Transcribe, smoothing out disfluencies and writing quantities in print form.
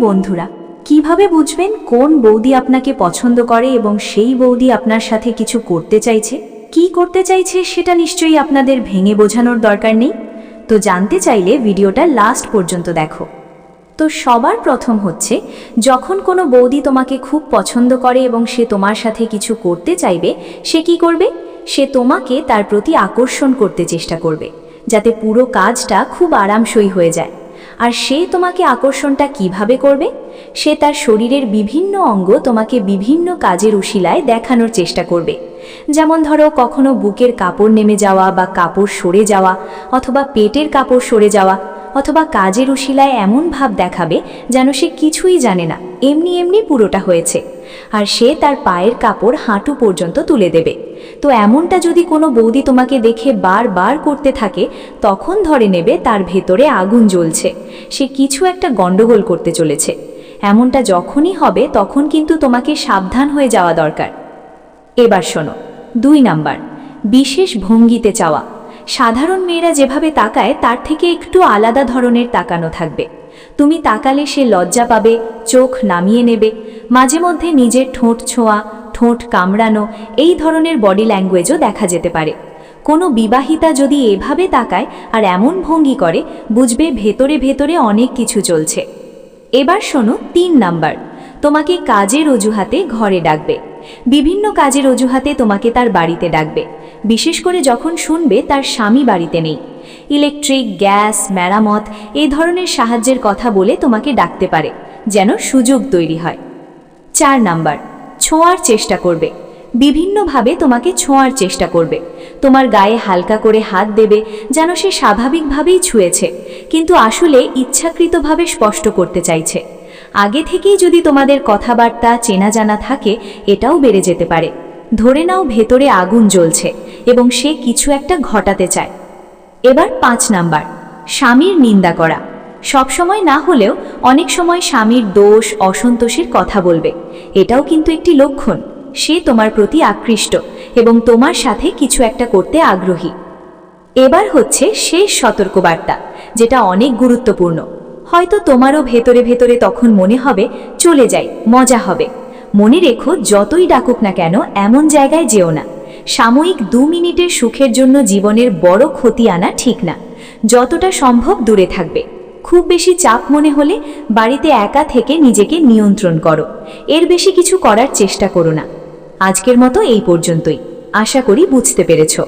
বন্ধুরা, কিভাবে বুঝবেন কোন বৌদি আপনাকে পছন্দ করে এবং সেই বৌদি আপনার সাথে কিছু করতে চাইছে? কি করতে চাইছে সেটা নিশ্চয়ই আপনাদের ভেঙে বোঝানোর দরকার নেই। তো জানতে চাইলে ভিডিওটা লাস্ট পর্যন্ত দেখো। তো সবার প্রথম হচ্ছে, যখন কোনো বৌদি তোমাকে খুব পছন্দ করে এবং সে তোমার সাথে কিছু করতে চাইবে, সে কি করবে? সে তোমাকে তার প্রতি আকর্ষণ করতে চেষ্টা করবে, যাতে পুরো কাজটা খুব আরামসই হয়ে যায়। আর সে তোমাকে আকর্ষণটা কিভাবে করবে? সে তার শরীরের বিভিন্ন অঙ্গ তোমাকে বিভিন্ন কাজের উশিলায় দেখানোর চেষ্টা করবে। যেমন ধরো, কখনো বুকের কাপড় নেমে যাওয়া বা কাপড় সরে যাওয়া, অথবা পেটের কাপড় সরে যাওয়া, অথবা কাজের উশিলায় এমন ভাব দেখাবে যেন সে কিছুই জানে না, এমনি এমনি পুরোটা হয়েছে। আর সে তার পায়ের কাপড় হাঁটু পর্যন্ত তুলে দেবে। তো এমনটা যদি কোনো বৌদি তোমাকে দেখে বারবার করতে থাকে, তখন ধরে নেবে তার ভেতরে আগুন জ্বলছে, সে কিছু একটা গন্ডগোল করতে চলেছে। এমনটা যখনই হবে তখন কিন্তু তোমাকে সাবধান হয়ে যাওয়া দরকার। এবার শোনো, 2 নাম্বার, বিশেষ ভঙ্গিতে চাওয়া। সাধারণ মেয়েরা যেভাবে তাকায় তার থেকে একটু আলাদা ধরনের তাকানো থাকবে। তুমি তাকালে সে লজ্জা পাবে, চোখ নামিয়ে নেবে। মাঝে মধ্যে নিজের ঠোঁট ছোঁয়া, ঠোঁট কামড়ানো, এই ধরনের বডি ল্যাঙ্গুয়েজও দেখা যেতে পারে। কোনো বিবাহিতা যদি এভাবে তাকায় আর এমন ভঙ্গি করে, বুঝবে ভেতরে ভেতরে অনেক কিছু চলছে। এবার শোনো, 3 নাম্বার, তোমাকে কাজের অজুহাতে ঘরে ডাকবে। বিভিন্ন কাজের অজুহাতে তোমাকে তার বাড়িতে ডাকবে, বিশেষ করে যখন শুনবে তার স্বামী বাড়িতে নেই। ইলেকট্রিক, গ্যাস, মেরামত, এই ধরনের সাহায্যের কথা বলে তোমাকে ডাকতে পারে, যেন সুযোগ তৈরি হয়। 4 নাম্বার, ছোঁয়ার চেষ্টা করবে। বিভিন্নভাবে তোমাকে ছোঁয়ার চেষ্টা করবে। তোমার গায়ে হালকা করে হাত দেবে, যেন সে স্বাভাবিকভাবেই ছুঁয়েছে, কিন্তু আসলে ইচ্ছাকৃতভাবে স্পষ্ট করতে চাইছে। আগে থেকেই যদি তোমাদের কথাবার্তা চেনা জানা থাকে, এটাও বেড়ে যেতে পারে। ধরে নাও ভেতরে আগুন জ্বলছে এবং সে কিছু একটা ঘটাতে চায়। এবার 5 নাম্বার, স্বামীর নিন্দা করা। সবসময় না হলেও অনেক সময় স্বামীর দোষ, অসন্তোষের কথা বলবে। এটাও কিন্তু একটি লক্ষণ সে তোমার প্রতি আকৃষ্ট এবং তোমার সাথে কিছু একটা করতে আগ্রহী। এবার হচ্ছে শেষ সতর্কবার্তা, যেটা অনেক গুরুত্বপূর্ণ। হয়তো তোমারও ভেতরে ভেতরে তখন মনে হবে, চলে যাই, মজা হবে। মনে রেখো, যতই ডাকুক না কেন, এমন জায়গায় যেও না। সাময়িক 2 মিনিটের সুখের জন্য জীবনের বড় ক্ষতি আনা ঠিক না। যতটা সম্ভব দূরে থাকবে। খুব বেশি চাপ মনে হলে বাড়িতে একা থেকে নিজেকে নিয়ন্ত্রণ করো। এর বেশি কিছু করার চেষ্টা করো না। আজকের মতো এই পর্যন্তই। আশা করি বুঝতে পেরেছো।